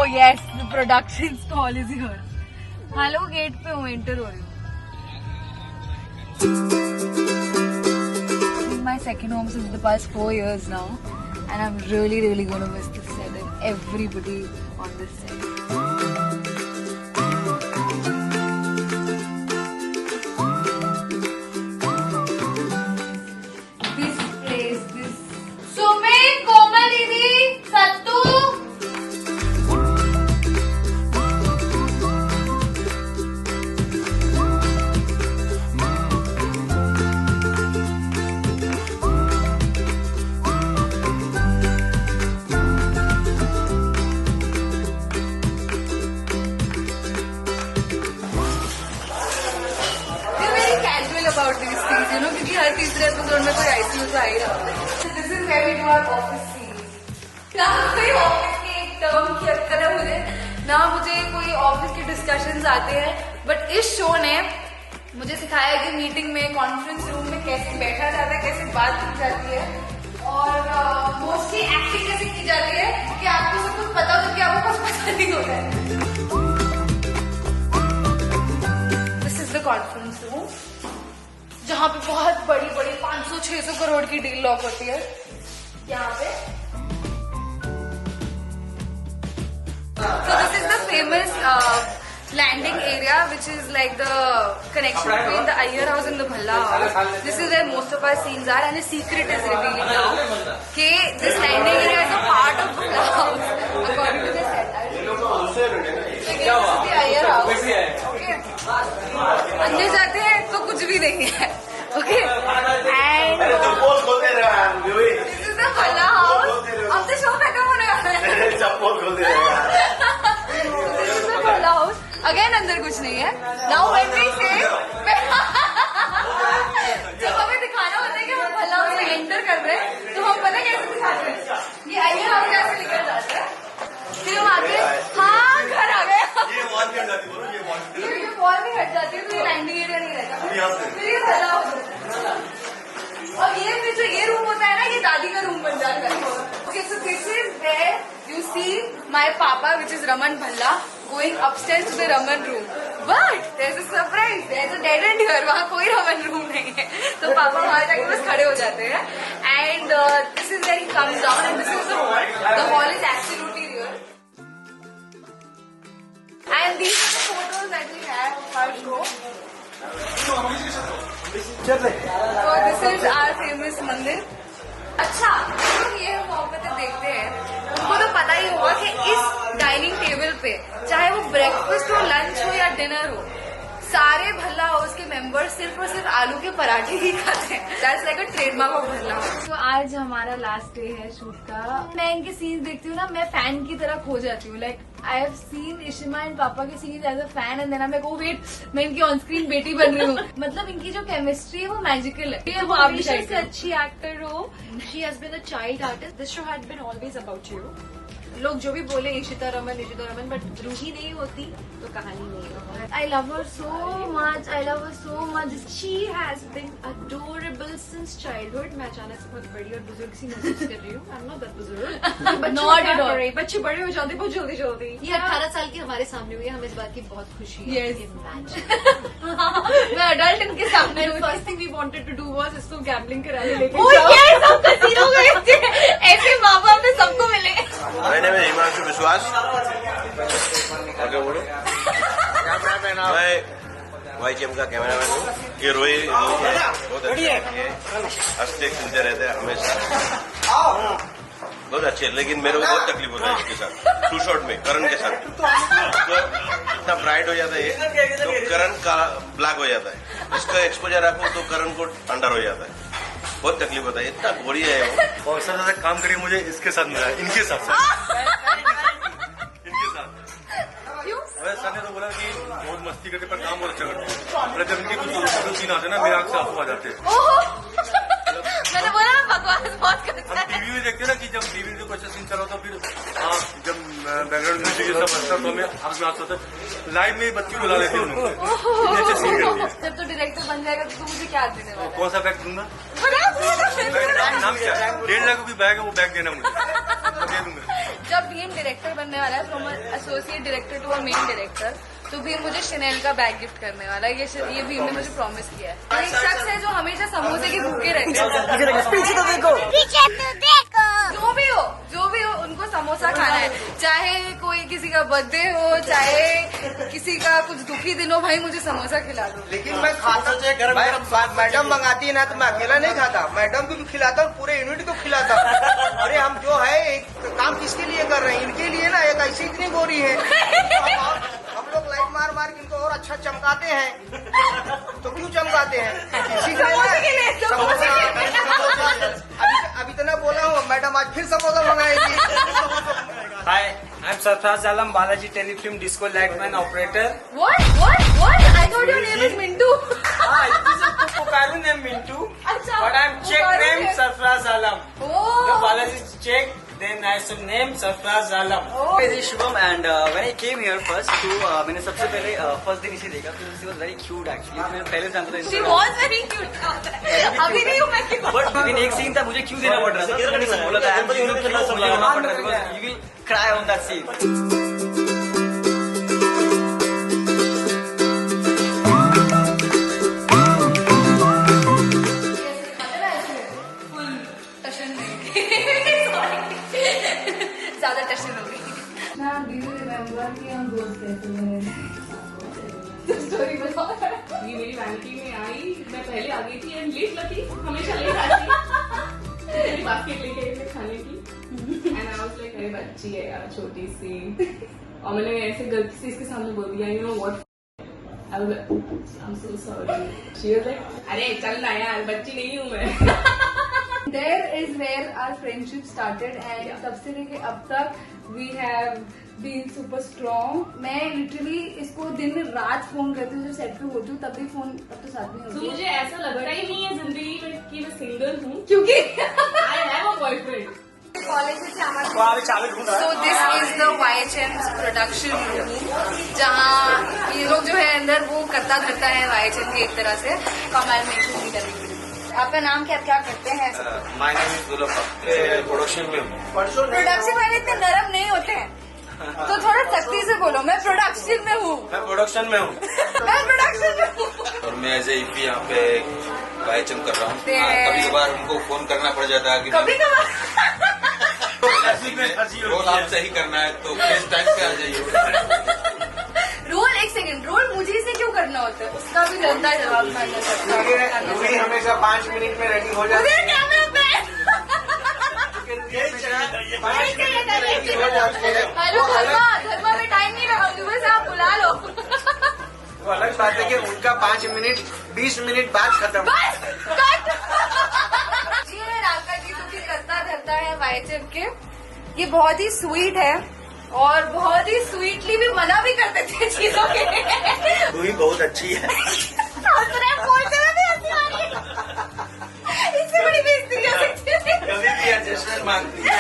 Oh yes, the production stall is here. Hello gate पे हूँ, enter हो रही हूँ. This is my second home since the past 4 years now, and I'm really going to miss this set and everybody on this set. This place, this. Sumit, Komal Didi, Sattu. About these things, you know, क्योंकि हर तीसरे episode में कोई ICU से आ ही रहा है. This is where we do our office scenes. ना कोई office की एक टर्म की अक्कल है मुझे, ना मुझे कोई ऑफिस के डिस्कशंस आते हैं, बट इस शो ने मुझे सिखाया कि मीटिंग में, कॉन्फ्रेंस रूम में कैसे बैठा जाता है, कैसे बात की जाती है, और मोस्टली एक्टिंग कैसे की जाती है कि आपको सब कुछ पता हो कि आपको कुछ पता नहीं होता है. This is the conference room जहाँ पे बहुत बड़ी 500-600 करोड़ की डील लॉक होती है. यहाँ पे so this is the famous landing area which is like the connection between the Iyer house and the Bhalla house. This is where most of our scenes are, and the secret is revealing now कि this landing area is a part of Bhalla house according to the set. This is the Iyer house. Okay. अंदर जाते हैं तो कुछ भी नहीं है. Okay. And this is the Bhalla house. अब तो शो खत्म होने वाला है. चप्पल खोल दे. This is the Bhalla house. Again अंदर कुछ नहीं है. Now when we say जब हमें दिखाना होता है कि हम Bhalla house में एंटर कर रहे हैं, तो हम पता कैसे दिखाते हैं? ये Iyer house कैसे निकल जाता है? फिर हम आके हाँ घर आ गए. ये वॉल भी हट जाती है तो ये लैंडिंग एरिया नहीं रहता. फिर ये Bhalla house होता है. और ये फिर जो ये रूम होता है ना, ये दादी का रूम बन जाता है. Okay, so this is where you see my papa, which is Raman Bhalla, going upstairs to the Raman room. But there's a surprise. There's a dead end here. वहाँ कोई Raman room नहीं है. तो पापा वहाँ जाके बस खड़े हो जाते हैं. And this is where he comes down, and this is the hall. The hall is absolutely real. And these are the photos that we have of our show. So this is our famous मंदिर. अच्छा, तो ये मोहब्बतें देखते हैं, उनको तो पता ही होगा कि इस डाइनिंग टेबल पे चाहे वो ब्रेकफास्ट हो, लंच हो या डिनर हो, सारे भल्ला हाउस के मेंबर्स सिर्फ और सिर्फ आलू के पराठे ही खाते हैं. That's like a trademark of Bhalla house. तो आज हमारा लास्ट डे है शूट का. मैं इनके सीन्स देखती हूँ ना, मैं फैन की तरह खो जाती हूँ. लाइक आई हैव सीन इशिमा एंड पापा के scenes as a fan, and then I go wait, मैं इनकी ऑन स्क्रीन बेटी बन रही हूँ. मतलब इनकी जो केमिस्ट्री है वो मैजिकल है. ये वो आप से अच्छी एक्टर हो. She has been a child artist. This show had been always about you. लोग जो भी बोले इशिता रमन, बट रूही नहीं होती तो कहानी नहीं होती. I love her so much. She has been adorable since childhood. मैं अचानक से बहुत बड़ी और बुजुर्ग सी महसूस कर रही हूँ. आई एम नॉट दैट बुजुर्ग. Not at all. बच्चे बड़े हो जाते बहुत जल्दी. ये 18 साल की हमारे सामने हुई है. हमें इस बात की बहुत खुशी है. मैं अडल्ट इनके सामने. First thing we wanted to do was इसको गैम्बलिंग कराने लेके ऐसे माँ बाप ने सबको मिले. मैंने में हिमांशु विश्वास. मैं YGM का कैमरामैन हूँ. ये रोई बहुत अच्छे हंसते सुनते रहते हैं हमेशा. बहुत अच्छे, लेकिन मेरे को बहुत तकलीफ होता है इसके साथ. टू शॉट में करण के साथ तो इतना ब्राइट हो जाता है तो करण का ब्लैक हो जाता है. इसका एक्सपोजर रखो तो करण को अंडर हो जाता है. बहुत तकलीफ होता है. इतना बढ़िया है वो. और सबसे ज्यादा काम करिए मुझे इसके साथ मिला है. इनके साथ सर ने तो बोला कि बहुत मस्ती करते पर काम बहुत अच्छा करते. जब इनके कुछ सीन आते ना, मेरे आंख से आंसू आ जाते. मैंने बोला बकवास बहुत करता है. हम टीवी में देखते ना कि जब टीवी में कोई अच्छा सीन चला होता फिर जब बैकग्राउंड म्यूजिक ये सब बजता तो हमें आंख में आंसू आता. लाइव में बच्ची बुला लेते हैं उन्होंने. अच्छे सीन करती है. जब तो डायरेक्टर बन जाएगा तो मुझे क्या देने वाला है? कौन सा बैग दूंगा? नाम क्या है? 1.5 लाख की बैग है, वो बैग देना मुझे. दे दूंगा. जब भीम डायरेक्टर बनने वाला है, from associate director to a main director, तो भीम मुझे शनेल का बैग गिफ्ट करने वाला है। ये भीम ने मुझे प्रॉमिस किया है। एक शख्स है जो हमेशा समोसे के भूखे रहते हैं। पीछे तो देखो, पीछे तो देखो। जो भी हो उनको समोसा खाना है, चाहे कोई किसी का बर्थडे हो, चाहे किसी का कुछ दुखी दिन हो, भाई मुझे समोसा खिला दो। लेकिन मैं खाता मैडम मंगाती है ना तो मैं अकेला नहीं खाता, मैडम को भी खिलाता हूँ, पूरे यूनिट को खिलाता हूँ। अरे हम जो है एक काम किसके लिए कर रहे हैं, इनके लिए ना। एक ऐसी इतनी गोरी है, हम लोग लाइट मार मार के इनको और अच्छा चमकाते हैं। तो क्यों चमकाते हैं? इसी के लिए अभी इतना बोला हूँ, मैडम आज फिर samosa मंगाएगी। Hi, I'm Sarfraz Alam, Balaji Telefilm Disco Lightman Operator. What? I thought your name is Mintu. This is Pukaru name Mintu, अच्छा, but I'm Czech पुकारू name name. Sarfraz Alam. The Oh. Balaji is Czech, then I have name Sarfraz Alam. Oh. This is Shubham and when I came here first to मैंने सबसे पहले first दिन इसे देखा, तो she was very cute actually. मैंने पहले जानता था She इसको। was very cute. अभी नहीं हूँ मैं क्यों? बट लेकिन एक सीन था, मुझे क्यों देना पड़ रहा था, तो मैंने बोला था मुझे क्यों देना पड़ रहा था, you will cry on that scene. ज्यादा टशन हो गई। स्टोरी बताओ। ये मेरी वैनिटी में आई, मैं पहले आ गई थी एंड लेट लगी, हमेशा लेट आती मेरी बास्केट लेके आई मैं खाने की एंड आई वाज लाइक अरे बच्ची है यार छोटी सी, और मैंने ऐसे गलती से इसके सामने बोल दिया you know what, I was like I am so sorry. She was like अरे चल ना यार बच्ची नहीं हूँ मैं। There is where our friendship started and तब से लेके अब तक we have been super strong. मैं literally इसको दिन रात फोन करती हूँ, जब सेट पे होती हूँ तब भी फोन, अब तो साथ में तो होती है मुझे ऐसा लगता ही नहीं है जिंदगी में कि मैं सिंगल हूँ, क्योंकि I have a boyfriend. College से So this is the YHM's production room, जहाँ ये लोग जो है अंदर वो करता धरता है YHM के एक तरह से कमाल में नहीं करने के लिए। आपका नाम क्या करते हैं? My name is gulab, production में हूँ। प्रोडक्शन वाले इतने नरम नहीं होते हैं, तो थोड़ा सख्ती से बोलो। मैं प्रोडक्शन में हूँ, मैं प्रोडक्शन में हूँ मैं प्रोडक्शन में हूँ। और मैं एज ईपी यहाँ पे वाईएचएम कर रहा हूँ। ते- कभी कभार उनको फोन करना पड़ जाता है कि कभी कभार रोल आप सही करना है तो फेस टाइम पे आ जाइए। रोल, एक सेकंड, रोल मुझे से क्यों करना होता है, उसका भी जनता जवाब मानना सकता रूही हमेशा 5 मिनट में रेडी हो जाती है। है। कैमरा पे हेलो धर्मा में टाइम नहीं लगाऊंगी, बस आप बुला लो। वो अलग बात है कि उनका 5 मिनट 20 मिनट बाद खत्म। बस कट। ये है राका जी, जो कि करता धरता है YHM के। ये बहुत ही स्वीट है और बहुत ही स्वीटली भी मना भी करते थे चीजों के। रूही बहुत अच्छी है। बोलते हुए भी हंसी आ रही है। इससे बड़ी बेइज्जती क्या सकती है? कभी भी एडजस्टमेंट मांगती है।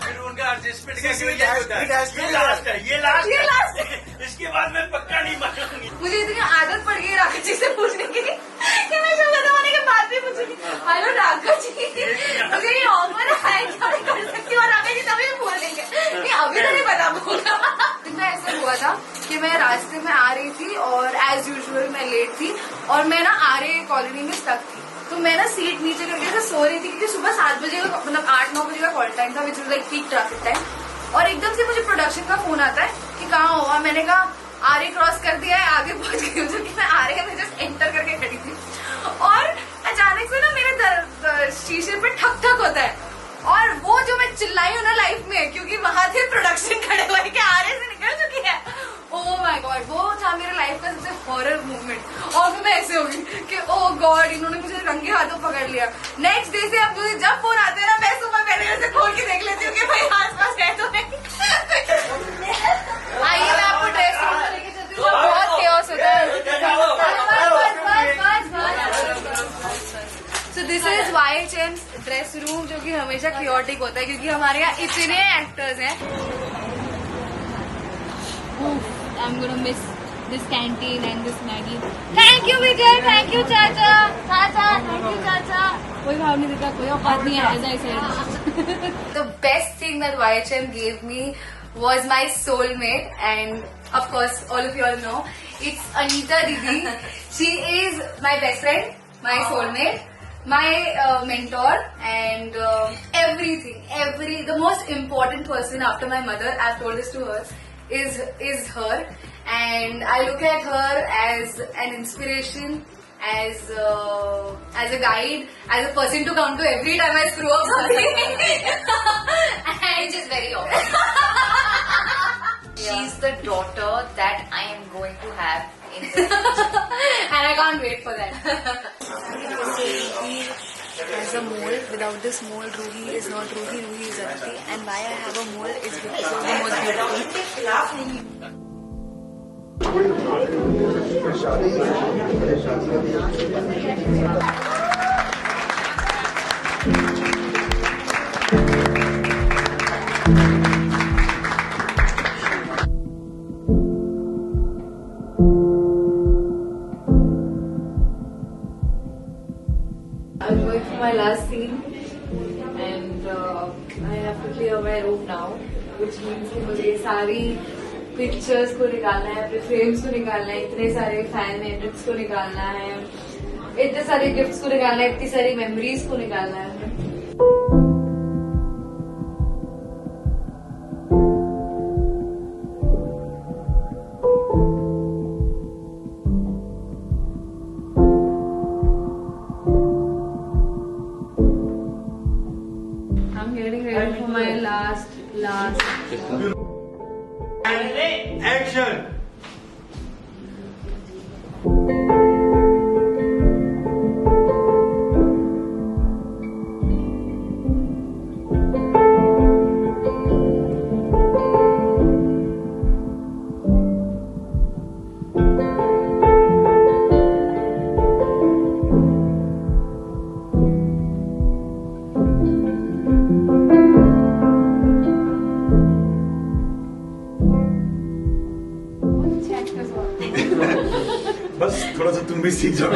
फिर उनका एडजस्टमेंट ये लास्ट है, ये लास्ट। इसके बाद मैं पक्का नहीं मानूंगी। मुझे इतनी आदत पड़ गई राघव जी से पूछने की कि मैं शो खत्म होने के बाद भी पूछूंगी हेलो राघव जी, मुझे ये ऑफर है क्या मैं कर सकती हूँ? और राघव जी तभी भी बोल देंगे नहीं अभी तो नहीं पता बोला। मैं ऐसा हुआ था कि मैं रास्ते में आ रही थी और एज यूजुअल मैं लेट थी और मैं ना आर्य कॉलोनी में स्टक थी, तो मैं ना सीट नीचे करके ऐसे सो रही थी क्योंकि सुबह 7 बजे का मतलब 8-9 बजे का कॉल टाइम था, which was like peak traffic time. और एकदम से मुझे प्रोडक्शन का फोन आता है कि कहाँ हो, और मैंने कहा आर्य क्रॉस कर दिया है, आगे पहुंच गई हूँ, जो कि मैं आर्य में जस्ट एंटर करके खड़ी थी और अचानक से ना मेरे शीशे पे ठक ठक होता है और वो जो मैं चिल्लाई हूँ ना लाइफ में, क्योंकि वहां थे प्रोडक्शन खड़े हुए कि आर्य से निकल चुकी है। ओह माय गॉड, वो था मेरे लाइफ का सबसे हॉरर मूवमेंट। और फिर मैं ऐसे होगी कि ओह गॉड, इन्होंने मुझे रंगे हाथों पकड़ लिया। नेक्स्ट डे से अब मुझे जब फोन आते हैं ना, मैं सुबह पहले ऐसे खोल के देख लेती हूँ कि भाई आस पास है तो नहीं। आइए मैं आपको ड्रेस रूम में लेके चलती हूँ, बहुत केओस होता है। So this is YHM's dress room, जो कि हमेशा क्योटिक होता है क्योंकि हमारे यहाँ इतने एक्टर्स हैं। I'm gonna miss this canteen and this Maggie. Thank you Vijay, thank you Chacha, thank you Chacha. कोई भाव नहीं देता, कोई औकात नहीं है, as I said. The best thing that YHM gave me was my soulmate, and of course all of you all know it's Anita Didi. She is my best friend, my soulmate, my mentor, and everything. The most important person after my mother, I've told this to her, is her, and I look at her as an inspiration, as a guide, as a person to come to every time I screw up something. And she's very open. She's the daughter that I am going to have in the future. And I can't wait for that. Ruhi has a mole. Without this mole, Ruhi is not Ruhi. Ruhi is Aditi. And why I have a mole is because it's the most beautiful. I'm going for my last scene, and I have to clear my room now, which means कि मुझे ये सारी pictures को निकालना है, अपने frames को निकालना है, इतने सारे फैन एडिट्स को निकालना है, इतने सारे गिफ्ट्स को निकालना है, इतनी सारी मेमोरीज को निकालना है. I'm getting ready for my last. Action! बस थोड़ा सा तुम भी सीख जाओ.